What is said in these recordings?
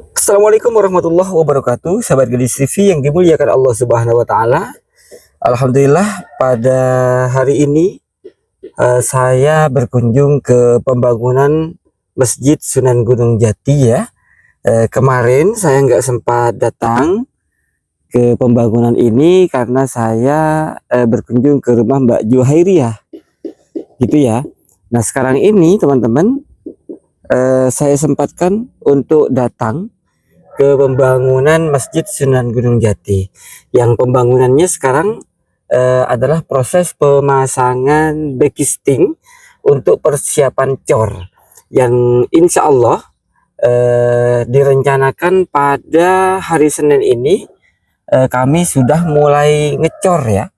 Assalamualaikum warahmatullahi wabarakatuh, sahabat Gadis TV yang dimuliakan Allah Subhanahu wa taala. Alhamdulillah pada hari ini saya berkunjung ke pembangunan Masjid Sunan Gunung Jati ya. Kemarin saya nggak sempat datang ke pembangunan ini karena saya berkunjung ke rumah Mbak Juhairiyah gitu ya. Nah sekarang ini teman-teman, saya sempatkan untuk datang ke pembangunan Masjid Sunan Gunung Jati yang pembangunannya sekarang adalah proses pemasangan backisting untuk persiapan cor yang insya Allah direncanakan pada hari Senin ini. Kami sudah mulai ngecor ya,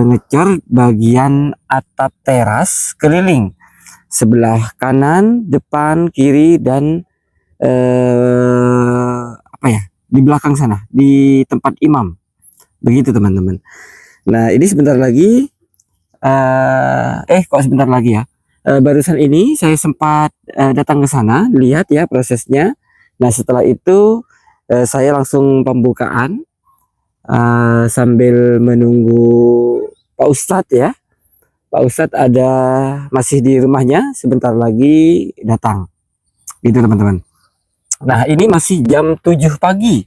ngecor bagian atap teras keliling sebelah kanan, depan, kiri, dan apa ya, di belakang sana di tempat imam begitu teman-teman. Nah ini sebentar lagi kok sebentar lagi ya, barusan ini saya sempat datang ke sana lihat ya prosesnya. Nah setelah itu saya langsung pembukaan sambil menunggu Pak Ustadz ya. Pak Ustadz masih di rumahnya, sebentar lagi datang gitu teman-teman. Nah ini masih jam 7 pagi.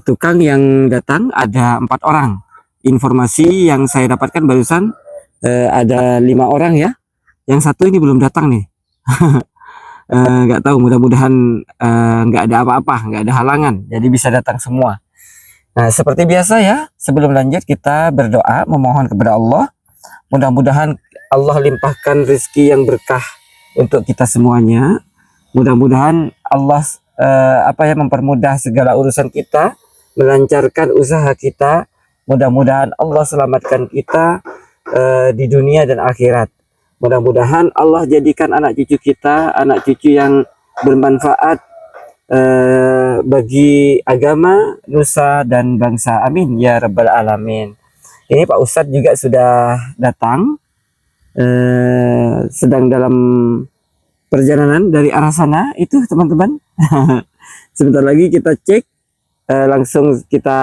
Tukang yang datang ada 4 orang. Informasi yang saya dapatkan barusan ada 5 orang ya. Yang satu ini belum datang nih. Nggak tahu, mudah-mudahan nggak ada apa-apa, nggak ada halangan, jadi bisa datang semua. Nah seperti biasa ya, sebelum lanjut kita berdoa memohon kepada Allah. Mudah-mudahan Allah limpahkan rezeki yang berkah untuk kita semuanya. Mudah-mudahan Allah mempermudah segala urusan kita, melancarkan usaha kita. Mudah-mudahan Allah selamatkan kita di dunia dan akhirat. Mudah-mudahan Allah jadikan anak cucu kita anak cucu yang bermanfaat bagi agama, nusa, dan bangsa. Amin ya rabbal alamin. Ini Pak Ustadz juga sudah datang, sedang dalam perjalanan dari arah sana itu teman-teman. Sebentar lagi kita cek, langsung kita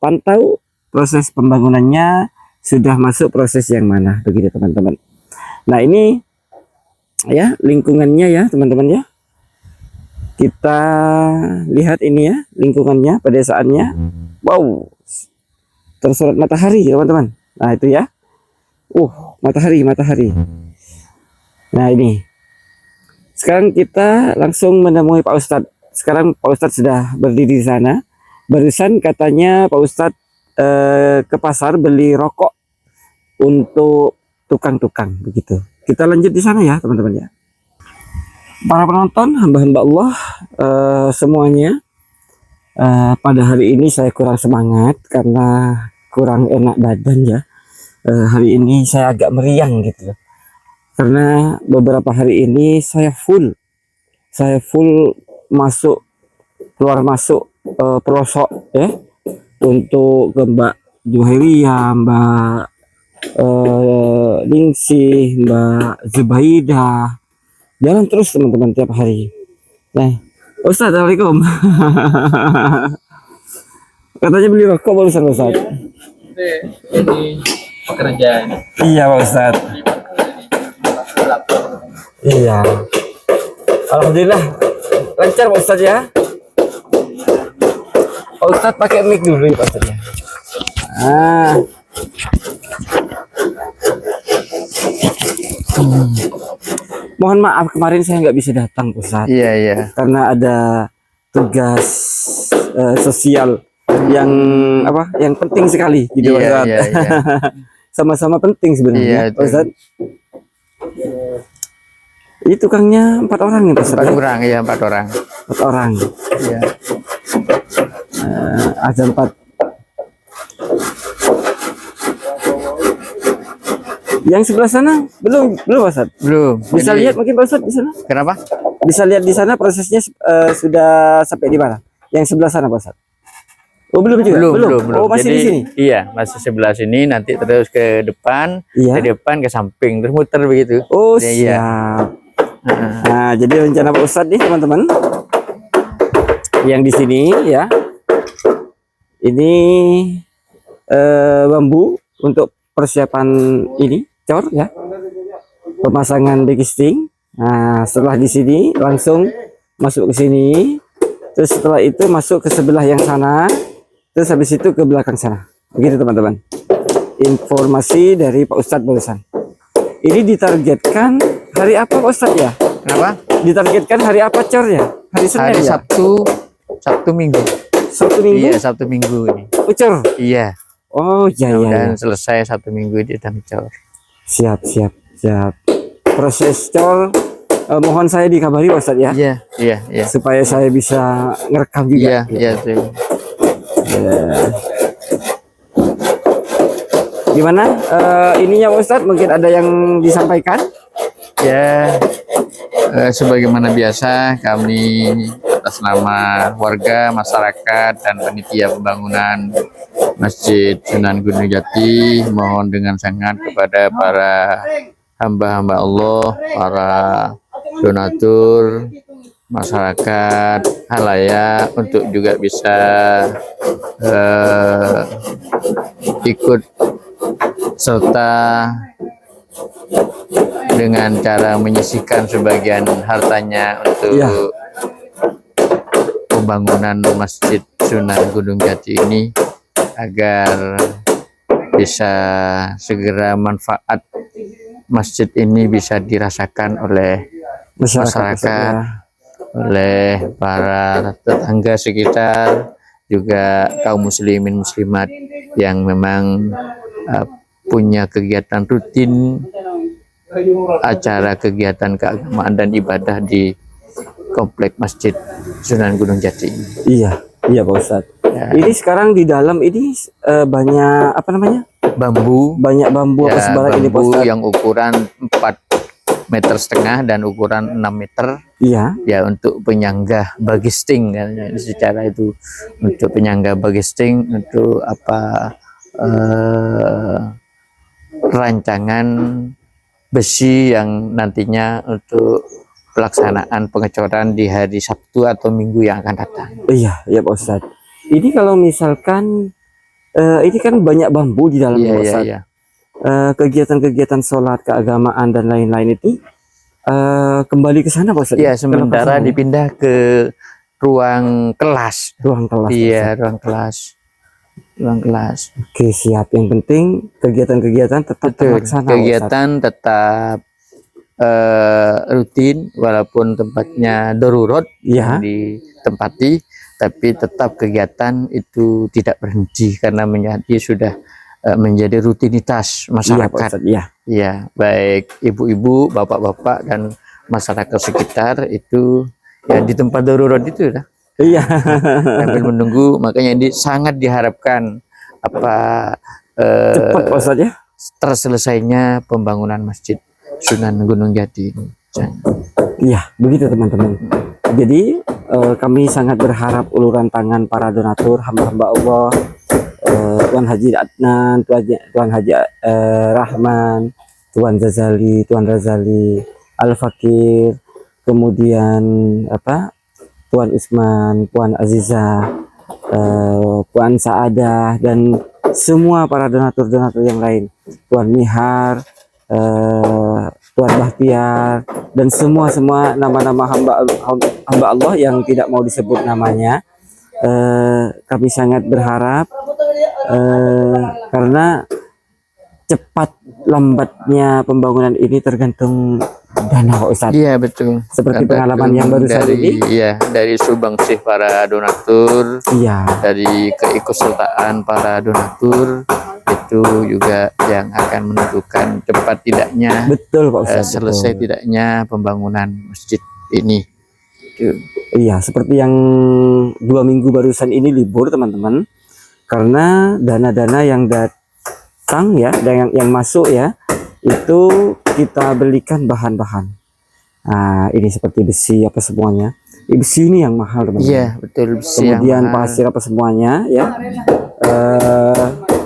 pantau proses pembangunannya sudah masuk proses yang mana begitu teman-teman. Nah ini ya lingkungannya ya teman-teman ya. Kita lihat ini ya lingkungannya, pedesaannya. Wow, tersorot matahari teman-teman. Nah itu ya, matahari. Nah ini sekarang kita langsung menemui Pak Ustadz. Sekarang Pak Ustadz sudah berdiri di sana. Barusan katanya Pak Ustadz ke pasar beli rokok untuk tukang-tukang begitu. Kita lanjut di sana ya teman-teman ya. Para penonton, hamba-hamba Allah semuanya, pada hari ini saya kurang semangat karena kurang enak badan ya. Hari ini saya agak meriang gitu karena beberapa hari ini saya full masuk keluar masuk pelosok ya, untuk ke Mbak Juhairiyah, Mbak Ningsih, Mbak Zubaidah, jalan terus teman-teman tiap hari. Nah Ustadz, assalamualaikum. Katanya beli rokok barusan Ustadz. Ini pekerjaan. Iya Pak Ustadz. Iya. Alhamdulillah lancar Pak Ustadz ya. Pak Ustadz pakai mic dulu ya Pak Ustadz ya. Mohon maaf kemarin saya nggak bisa datang Ustadz. Iya. Karena ada tugas sosial yang penting sekali gitu Pak Ustadz. Iya. Sama-sama penting sebenarnya Pak Ustadz. Ini tukangnya 4 orang ya Pak Ustadz? 4 orang ya, 4 orang. 4 orang. Iya. Azan 4. Yang sebelah sana belum Pak Ustadz? Belum. Bisa lihat mungkin Pak Ustadz di sana? Kenapa? Bisa lihat di sana prosesnya sudah sampai di mana? Yang sebelah sana Pak Ustadz? Oh belum juga? Belum. Oh masih Jadi, di sini? Iya, masih sebelah sini, nanti terus ke depan, Iya. ke depan, ke samping, terus muter begitu. Oh Iya. siap. Nah jadi rencana Pak Ustadz nih teman-teman, yang di sini ya. Ini bambu untuk persiapan ini cor ya. Pemasangan dekisting. Nah, setelah di sini langsung masuk ke sini. Terus setelah itu masuk ke sebelah yang sana. Terus habis itu ke belakang sana. Begitu teman-teman. Informasi dari Pak Ustadz barusan. Ini ditargetkan hari apa Pak Ustadz ya? Kenapa? Ditargetkan hari apa cor ya? Hari Senin Hari ya? Sabtu Minggu. Sabtu Minggu? Iya, Sabtu Minggu ini. Cor? Iya. Oh iya iya. Dan selesai Sabtu Minggu di Cor. Siap. Proses cor mohon saya dikabari Pak Ustadz ya. Iya. Supaya saya bisa ngerekam juga. Iya, tuh. Ya. Gimana ininya Pak Ustadz? Mungkin ada yang disampaikan? Ya, sebagaimana biasa kami atas nama warga, masyarakat, dan panitia pembangunan Masjid Sunan Gunung Jati mohon dengan sangat kepada para hamba-hamba Allah, para donatur, masyarakat, halayak untuk juga bisa ikut serta dengan cara menyisihkan sebagian hartanya untuk pembangunan Masjid Sunan Gunung Jati ini agar bisa segera manfaat masjid ini bisa dirasakan oleh masyarakat, oleh para tetangga sekitar, juga kaum muslimin muslimat yang memang punya kegiatan rutin, acara kegiatan keagamaan dan ibadah di komplek Masjid Sunan Gunung Jati. Iya Pak Ustadz. Ya. Ini sekarang di dalam ini banyak apa namanya? Banyak bambu apa sebarang ini Pak bambu Ustadz? yang ukuran 4,5 meter dan ukuran 6 meter. Iya. Ya, untuk penyangga bagisting kan, secara itu untuk penyangga bagisting untuk apa rancangan besi yang nantinya untuk pelaksanaan pengecoran di hari Sabtu atau Minggu yang akan datang. Iya Pak Ustadz. Ini kalau misalkan ini kan banyak bambu di dalam Pak Ustadz. Iya. Kegiatan-kegiatan sholat, keagamaan dan lain-lain itu kembali ke sana Pak Ustadz. Iya, sementara dipindah ke ruang kelas. Iya, ruang kelas. Oke, siap. Yang penting kegiatan-kegiatan tetap terlaksana. Kegiatan tetap rutin walaupun tempatnya darurat yang ditempati, tapi tetap kegiatan itu tidak berhenti karena sudah menjadi rutinitas masyarakat. Iya, baik ibu-ibu, bapak-bapak dan masyarakat sekitar itu ya di tempat darurat itu ya. Iya. Sambil menunggu, makanya ini sangat diharapkan cepat Pak Ustadz ya, terselesainya pembangunan Masjid Sunan Gunung Jati ini. Iya, begitu teman-teman. Jadi kami sangat berharap uluran tangan para donatur, hamba-hamba Allah, Tuan Haji Adnan, Tuan Haji Rahman, Tuan Razali, Al Fakir, kemudian Tuan Usman, Puan Aziza, Puan Saadah, dan semua para donatur-donatur yang lain, Tuan Mihar, Tuan Bahtiar, dan semua nama-nama hamba Allah yang tidak mau disebut namanya. Kami sangat berharap karena cepat lambatnya pembangunan ini tergantung dana Pak Ustadz. Iya, betul. Seperti pengalaman yang baru saja ini. Iya, dari sumbangsih para donatur. Iya. Dari keikutsertaan para donatur itu juga yang akan menentukan cepat tidaknya. Betul Pak Ustadz. Selesai tidaknya pembangunan masjid ini. Iya, seperti yang 2 minggu barusan ini libur teman-teman, karena dana-dana yang datang ya, dan yang masuk ya, itu kita belikan bahan-bahan. Nah, ini seperti besi apa semuanya. Besi ini yang mahal teman-teman. Iya, betul. Besi kemudian yang pasir apa semuanya ya,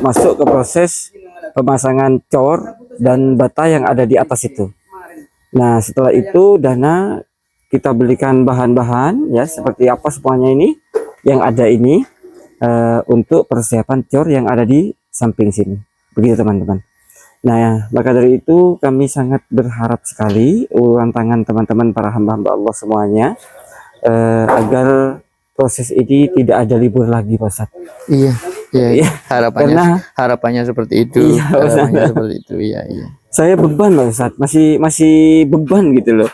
masuk ke proses pemasangan cor dan bata yang ada di atas itu. Nah, setelah itu dana kita belikan bahan-bahan ya, seperti apa semuanya ini. yang ada ini untuk persiapan cor yang ada di samping sini. Begitu teman-teman. Nah, maka dari itu kami sangat berharap sekali uluran tangan teman-teman para hamba-hamba Allah semuanya agar proses ini tidak ada libur lagi, Pak Ustadz. Iya, iya, Iya, harapannya karena- harapannya seperti itu. Iya, Ustadz. Harapannya seperti itu. Iya, iya. Saya beban, Pak Ustadz, masih beban gitu loh.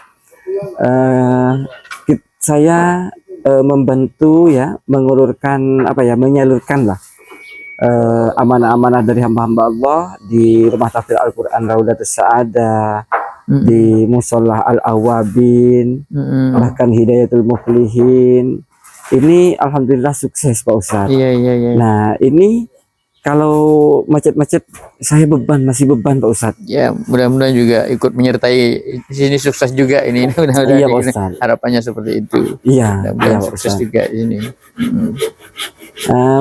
Saya membantu ya, mengulurkan menyalurkan lah amanah-amanah dari hamba-hamba Allah di Rumah Tahfidz Al-Quran Raudatus Sa'adah, di Musolah Al-Awabin, bahkan Hidayatul Muflihin. Ini alhamdulillah sukses, Pak Ustadz. Iya, iya, iya. Nah, ini kalau macet-macet saya masih beban, Pak Ustadz. Ya, mudah-mudahan juga ikut menyertai di sini sukses juga ini. Mudah-mudahan Iya, ini Pak Ustadz. harapannya seperti itu. Iya, Mudah-mudahan Pak sukses Ustadz. juga di sini.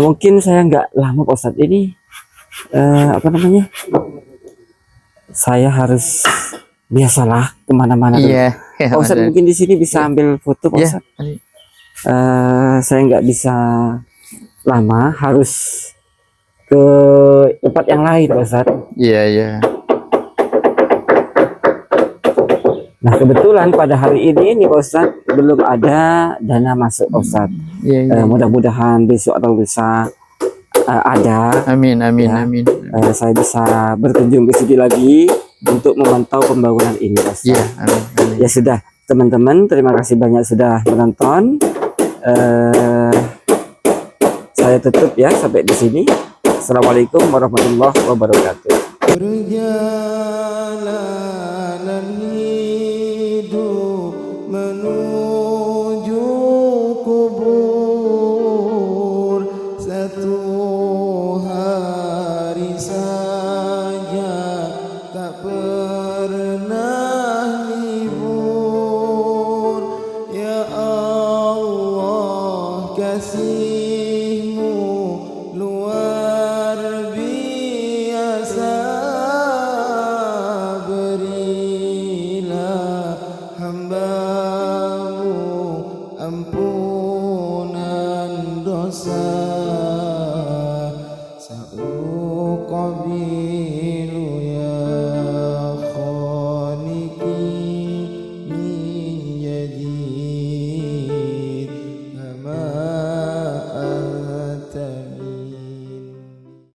Mungkin saya nggak lama, Pak Ustadz. Ini saya harus biasalah kemana-mana. Iya. Pak Ustadz mungkin di sini bisa ambil foto, Pak Iya. Ustadz. Saya nggak bisa lama, harus ke tempat yang lain, Pak Ustadz. Iya, iya. Nah, kebetulan pada hari ini nih, Pak Ustadz, belum ada dana masuk, Pak Ustadz. Iya, iya. Mudah-mudahan besok atau lusa ada. Amin, amin, Ya. amin. Saya bisa berkunjung ke sini lagi untuk memantau pembangunan ini, Pak Ustadz. Iya, amin, amin. Ya sudah, teman-teman, terima kasih banyak sudah menonton. Saya tutup ya sampai di sini. Assalamualaikum warahmatullahi wabarakatuh. Berjalan